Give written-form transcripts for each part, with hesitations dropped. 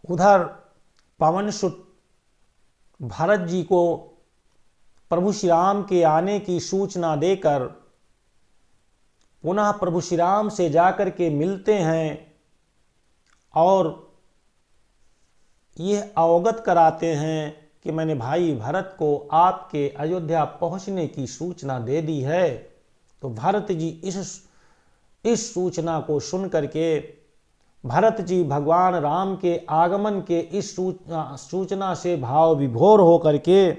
उधर पवन सुत भरत जी को प्रभु श्री राम के आने की सूचना देकर पुनः प्रभु श्री राम से जाकर के मिलते हैं और यह अवगत कराते हैं कि मैंने भाई भरत को आपके अयोध्या पहुंचने की सूचना दे दी है। तो भरत जी इस सूचना को सुन करके भरत जी भगवान राम के आगमन के इस सूचना से भाव विभोर होकर के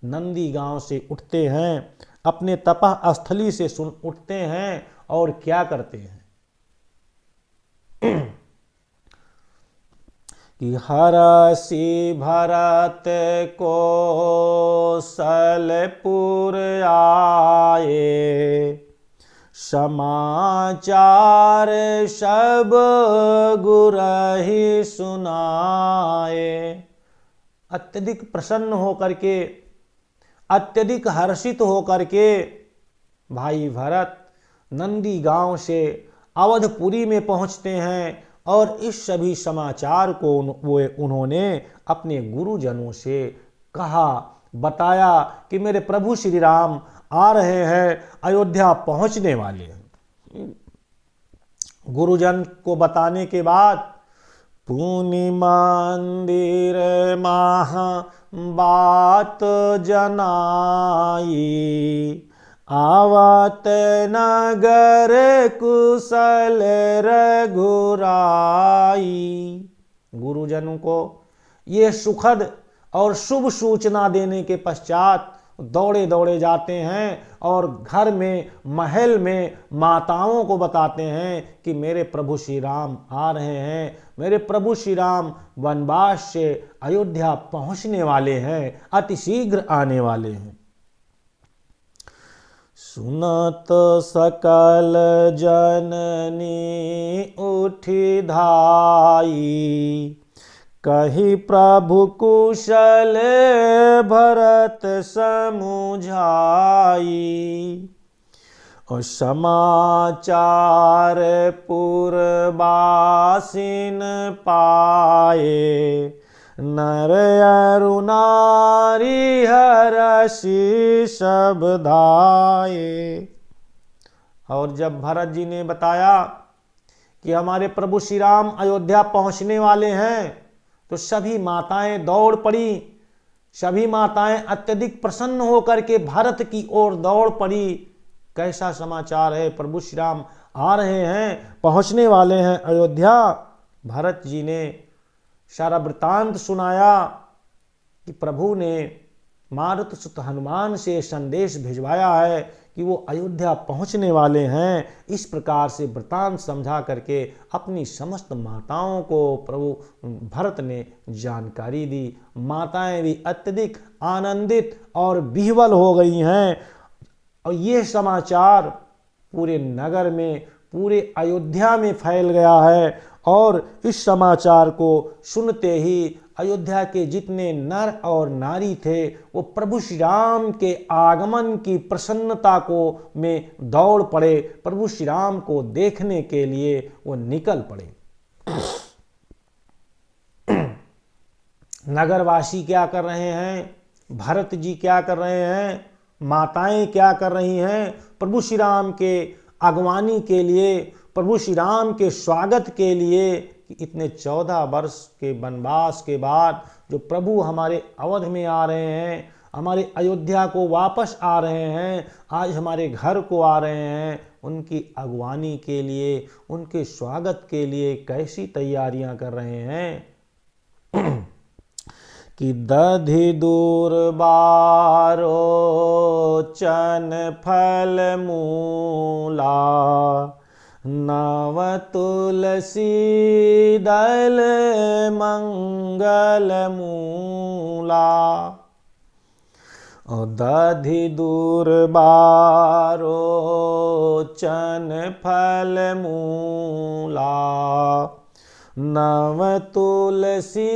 नंदी गांव से उठते हैं, अपने तपः स्थली से उठते हैं और क्या करते हैं कि हरषि भरत कौशलपुर आए, समाचार सब गुरहि सुनाए। अत्यधिक प्रसन्न होकर के, अत्यधिक हर्षित होकर के भाई भरत नंदी गांव से अवधपुरी में पहुंचते हैं और इस सभी समाचार को उन्होंने अपने गुरुजनों से कहा, बताया कि मेरे प्रभु श्री राम आ रहे हैं, अयोध्या पहुंचने वाले हैं। गुरुजन को बताने के बाद पुनि मंदिर महा बात जनाई, आवत नगर कुशल रघुराई। गुरुजनों को ये सुखद और शुभ सूचना देने के पश्चात दौड़े दौड़े जाते हैं और घर में, महल में माताओं को बताते हैं कि मेरे प्रभु श्री राम आ रहे हैं, मेरे प्रभु श्री राम वनवास से अयोध्या पहुंचने वाले हैं, अतिशीघ्र आने वाले हैं। सुनत सकल जननी उठी धाई, कही प्रभु कुशल भरत समुझाई। और समाचार पुरवासिन पाए, नर अरु नारी हरषि सब धाये। और जब भरत जी ने बताया कि हमारे प्रभु श्री राम अयोध्या पहुंचने वाले हैं, तो सभी माताएं दौड़ पड़ी, सभी माताएं अत्यधिक प्रसन्न होकर के भारत की ओर दौड़ पड़ी। कैसा समाचार है, प्रभु श्री राम आ रहे हैं, पहुंचने वाले हैं अयोध्या। भरत जी ने सारा वृतांत सुनाया कि प्रभु ने मारुत सुत हनुमान से संदेश भिजवाया है कि वो अयोध्या पहुंचने वाले हैं। इस प्रकार से वृतांत समझा करके अपनी समस्त माताओं को प्रभु भरत ने जानकारी दी। माताएं भी अत्यधिक आनंदित और विह्वल हो गई हैं और ये समाचार पूरे नगर में, पूरे अयोध्या में फैल गया है। और इस समाचार को सुनते ही अयोध्या के जितने नर और नारी थे वो प्रभु श्री राम के आगमन की प्रसन्नता को में दौड़ पड़े, प्रभु श्री राम को देखने के लिए वो निकल पड़े। नगरवासी क्या कर रहे हैं, भरत जी क्या कर रहे हैं, माताएं क्या कर रही हैं, प्रभु श्री राम के अगवानी के लिए, प्रभु श्री राम के स्वागत के लिए कि इतने 14 वर्ष के वनवास के बाद जो प्रभु हमारे अवध में आ रहे हैं, हमारे अयोध्या को वापस आ रहे हैं, आज हमारे घर को आ रहे हैं, उनकी अगवानी के लिए, उनके स्वागत के लिए कैसी तैयारियां कर रहे हैं कि दधि दूर बारोचन फल मूला, नव तुलसी दल मंगल मूला। दधि दूर बारोचन फल मूला, नव तुलसी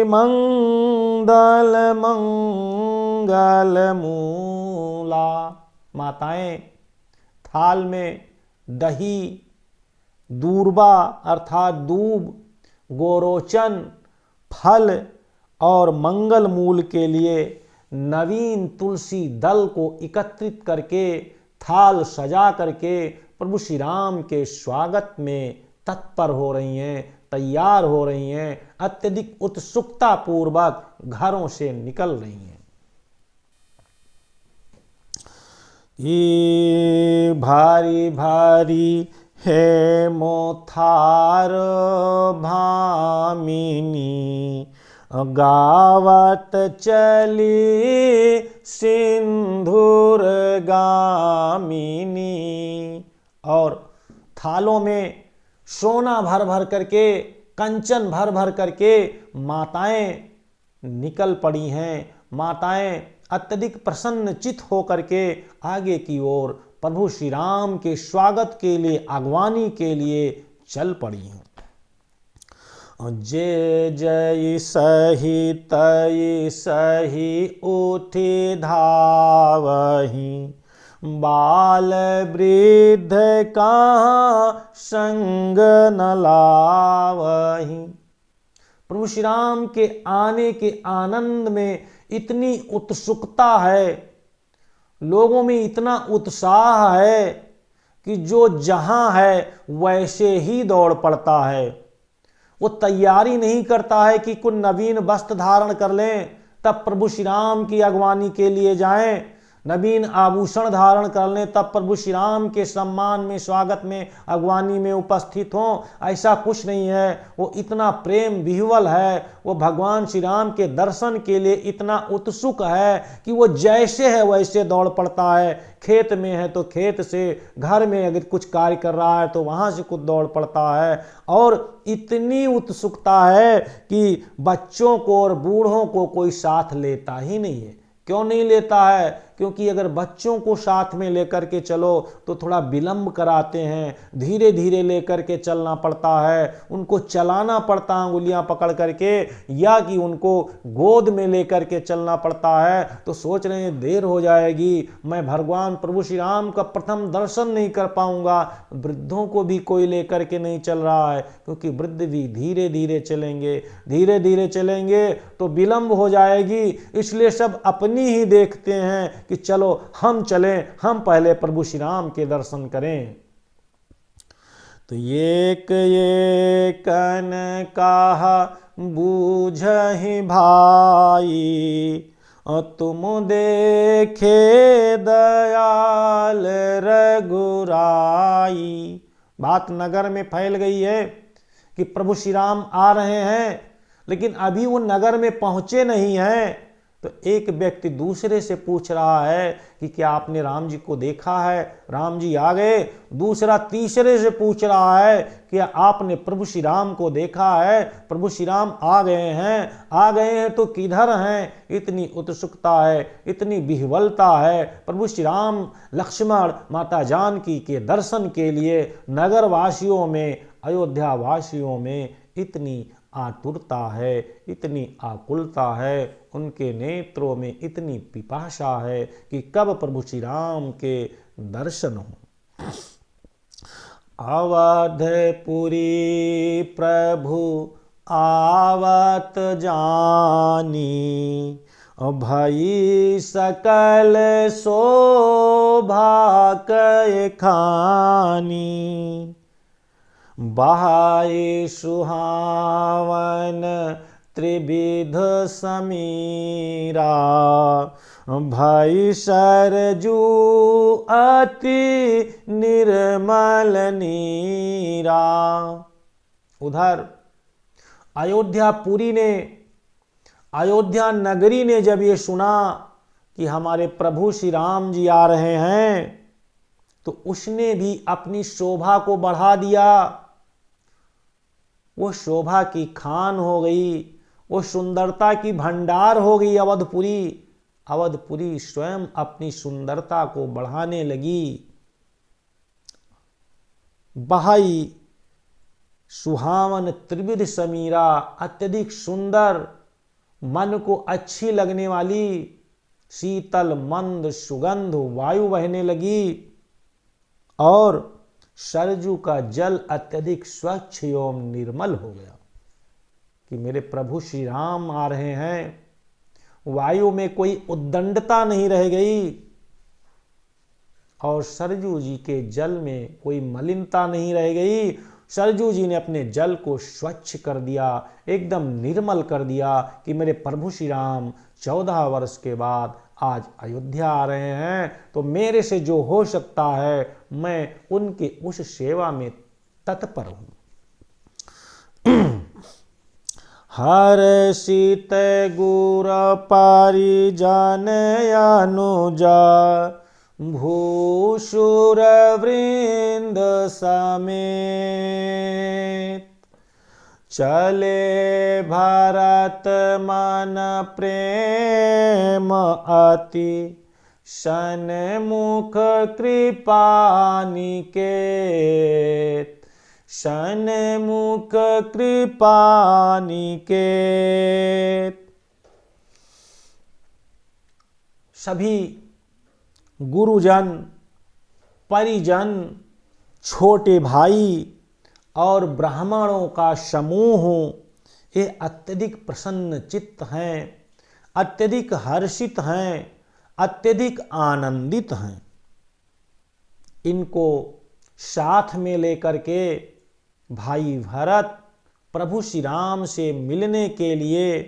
मंगल मंगल मूला। माताएं थाल में दही, दूर्बा अर्थात दूब, गोरोचन फल और मंगल मूल के लिए नवीन तुलसी दल को एकत्रित करके थाल सजा करके प्रभु श्री राम के स्वागत में तत्पर हो रही हैं, तैयार हो रही हैं, अत्यधिक उत्सुकता पूर्वक घरों से निकल रही हैं। ये भारी भारी है मोथार भामिनी, गावत चली सिंधुर गामिनी। और थालों में सोना भर भर करके, कंचन भर भर करके माताएं निकल पड़ी हैं। माताएं अत्यधिक प्रसन्नचित होकर के आगे की ओर प्रभु श्री राम के स्वागत के लिए, अगवानी के लिए चल पड़ी हैं। जय जय सही तय सही उठी धावही, बाल वृद्ध कहाँ संग न लावही। प्रभु श्री राम के आने के आनंद में इतनी उत्सुकता है, लोगों में इतना उत्साह है कि जो जहां है वैसे ही दौड़ पड़ता है। वो तैयारी नहीं करता है कि कुछ नवीन वस्त्र धारण कर लें तब प्रभु श्री राम की अगवानी के लिए जाएं, नवीन आभूषण धारण कर लें तब प्रभु श्री राम के सम्मान में, स्वागत में, अगवानी में उपस्थित हों। ऐसा कुछ नहीं है। वो इतना प्रेम विह्वल है, वो भगवान श्री राम के दर्शन के लिए इतना उत्सुक है कि वो जैसे है वैसे दौड़ पड़ता है। खेत में है तो खेत से, घर में अगर कुछ कार्य कर रहा है तो वहाँ से कुछ दौड़ पड़ता है। और इतनी उत्सुकता है कि बच्चों को और बूढ़ों को कोई साथ लेता ही नहीं है। क्यों नहीं लेता है? क्योंकि अगर बच्चों को साथ में लेकर के चलो तो थोड़ा विलंब कराते हैं, धीरे धीरे लेकर के चलना पड़ता है, उनको चलाना पड़ता है अंगुलियां पकड़ करके, या कि उनको गोद में लेकर के चलना पड़ता है। तो सोच रहे हैं देर हो जाएगी, मैं भगवान प्रभु श्री राम का प्रथम दर्शन नहीं कर पाऊंगा। वृद्धों को भी कोई लेकर के नहीं चल रहा है, क्योंकि वृद्ध भी धीरे धीरे चलेंगे, धीरे धीरे चलेंगे तो विलंब हो जाएगी। इसलिए सब अपनी ही देखते हैं कि चलो हम चलें, हम पहले प्रभु श्री राम के दर्शन करें। तो ये कन कहा बूझहि भाई, तुम देखे दयाल रघुराई। बात नगर में फैल गई है कि प्रभु श्री राम आ रहे हैं, लेकिन अभी वो नगर में पहुंचे नहीं हैं। तो एक व्यक्ति दूसरे से पूछ रहा है कि क्या आपने राम जी को देखा है? राम जी आ गए। दूसरा तीसरे से पूछ रहा है कि आपने प्रभु श्री राम को देखा है? प्रभु श्री राम आ गए हैं। आ गए हैं तो किधर हैं? इतनी उत्सुकता है, इतनी विह्वलता है। प्रभु श्री राम, लक्ष्मण, माता जानकी के दर्शन के लिए नगर वासियों में, अयोध्या वासियों में इतनी आतुरता है, इतनी आकुलता है, उनके नेत्रों में इतनी पिपासा है कि कब प्रभु श्री राम के दर्शन हो। अवधपुरी प्रभु आवत जानी, भई सकल शोभा कय खानी। बहाए सुहावन त्रिविध समीरा, भई सरजू अति निर्मल नीरा। उधर अयोध्या नगरी ने जब ये सुना कि हमारे प्रभु श्री राम जी आ रहे हैं, तो उसने भी अपनी शोभा को बढ़ा दिया। वो शोभा की खान हो गई, वो सुंदरता की भंडार हो गई अवधपुरी। अवधपुरी स्वयं अपनी सुंदरता को बढ़ाने लगी। बहाई सुहावन त्रिविध समीरा, अत्यधिक सुंदर, मन को अच्छी लगने वाली शीतल मंद सुगंध वायु बहने लगी, और सरजू का जल अत्यधिक स्वच्छ एवं निर्मल हो गया। कि मेरे प्रभु श्री राम आ रहे हैं। वायु में कोई उद्दंडता नहीं रह गई और सरजू जी के जल में कोई मलिनता नहीं रह गई। सरजू जी ने अपने जल को स्वच्छ कर दिया, एकदम निर्मल कर दिया कि मेरे प्रभु श्री राम 14 वर्ष के बाद आज अयोध्या आ रहे हैं, तो मेरे से जो हो सकता है मैं उनके उस सेवा में तत्पर हूं। हर्षित गुर परिजन अनुजा भूषुर वृंद समेत चले भरत मन प्रेम अति सन्मुख कृपा निकेत सन्मुख कृपा निकेत। सभी गुरुजन, परिजन, छोटे भाई और ब्राह्मणों का समूह ये अत्यधिक प्रसन्न चित्त हैं, अत्यधिक हर्षित हैं, अत्यधिक आनंदित हैं। इनको साथ में लेकर के भाई भरत प्रभु श्री राम से मिलने के लिए,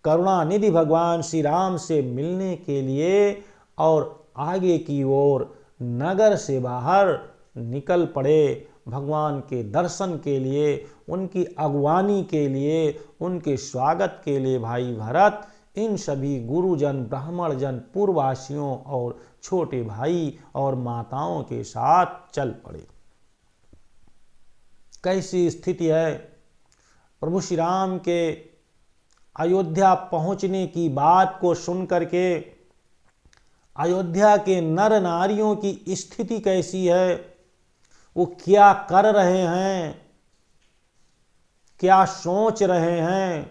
करुणानिधि भगवान श्री राम से मिलने के लिए और आगे की ओर नगर से बाहर निकल पड़े। भगवान के दर्शन के लिए, उनकी अगवानी के लिए, उनके स्वागत के लिए भाई भरत इन सभी गुरुजन, ब्राह्मण जन, पूर्ववासियों और छोटे भाई और माताओं के साथ चल पड़े। कैसी स्थिति है? प्रभु श्री राम के अयोध्या पहुंचने की बात को सुन करके अयोध्या के नर नारियों की स्थिति कैसी है, वो क्या कर रहे हैं, क्या सोच रहे हैं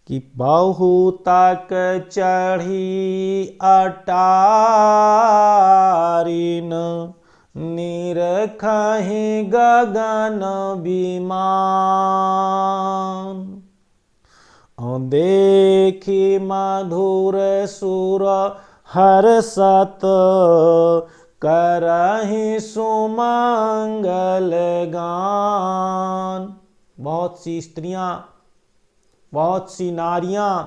कि बहुतक चढ़ी अटारिन निरखहि गगन विमान देखी मधुर सुर हर्षत करहि सुमंगल गान। बहुत सी स्त्रियां, बहुत सी नारियां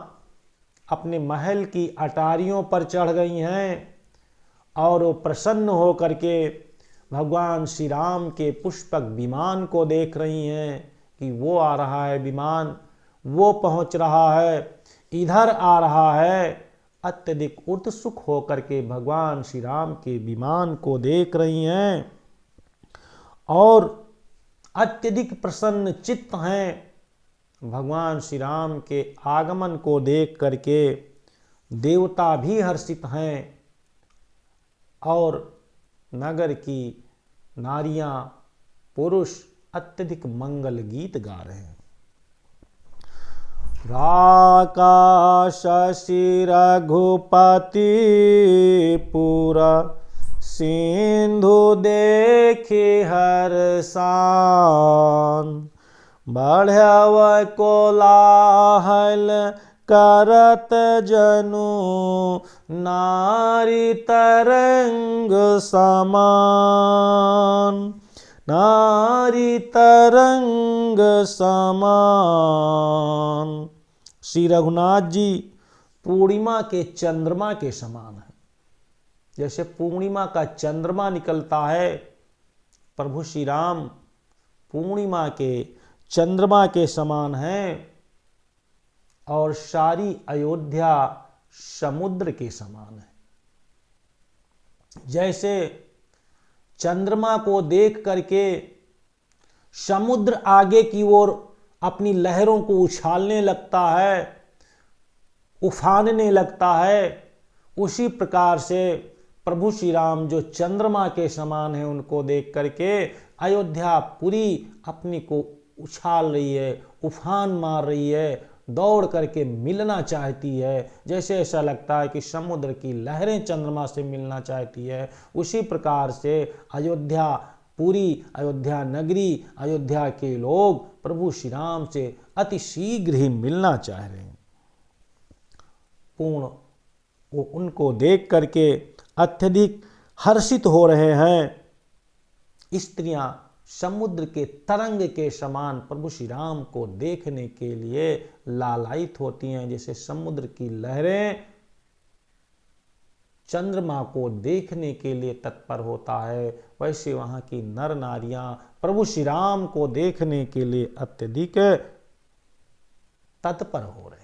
अपने महल की अटारियों पर चढ़ गई हैं और वो प्रसन्न होकर के भगवान श्री राम के पुष्पक विमान को देख रही हैं कि वो आ रहा है विमान, वो पहुंच रहा है, इधर आ रहा है। अत्यधिक उत्सुक होकर के भगवान श्री राम के विमान को देख रही हैं और अत्यधिक प्रसन्न चित्त हैं। भगवान श्री राम के आगमन को देख करके देवता भी हर्षित हैं और नगर की नारियां, पुरुष अत्यधिक मंगल गीत गा रहे हैं। राकाश रघुपति पुरा सिंधु देखे हर्षान बढ़व कोलाहल करत जनु नारी तरंग समान नारी तरंग समान। श्री रघुनाथ जी पूर्णिमा के चंद्रमा के समान है। जैसे पूर्णिमा का चंद्रमा निकलता है, प्रभु श्री राम पूर्णिमा के चंद्रमा के समान है और सारी अयोध्या समुद्र के समान है। जैसे चंद्रमा को देख करके समुद्र आगे की ओर अपनी लहरों को उछालने लगता है, उफानने लगता है, उसी प्रकार से प्रभु श्री राम जो चंद्रमा के समान है, उनको देख करके अयोध्या पूरी अपनी को उछाल रही है, उफान मार रही है, दौड़ करके मिलना चाहती है। जैसे ऐसा लगता है कि समुद्र की लहरें चंद्रमा से मिलना चाहती है, उसी प्रकार से अयोध्या पूरी अयोध्या नगरी, अयोध्या के लोग प्रभु श्री राम से अति शीघ्र ही मिलना चाह रहे हैं। पूर्ण वो उनको देख करके अत्यधिक हर्षित हो रहे हैं। स्त्रियां समुद्र के तरंग के समान प्रभु श्री राम को देखने के लिए लालायित होती हैं। जैसे समुद्र की लहरें चंद्रमा को देखने के लिए तत्पर होता है, वैसे वहां की नर नारियां प्रभु श्री राम को देखने के लिए अत्यधिक तत्पर हो रहे।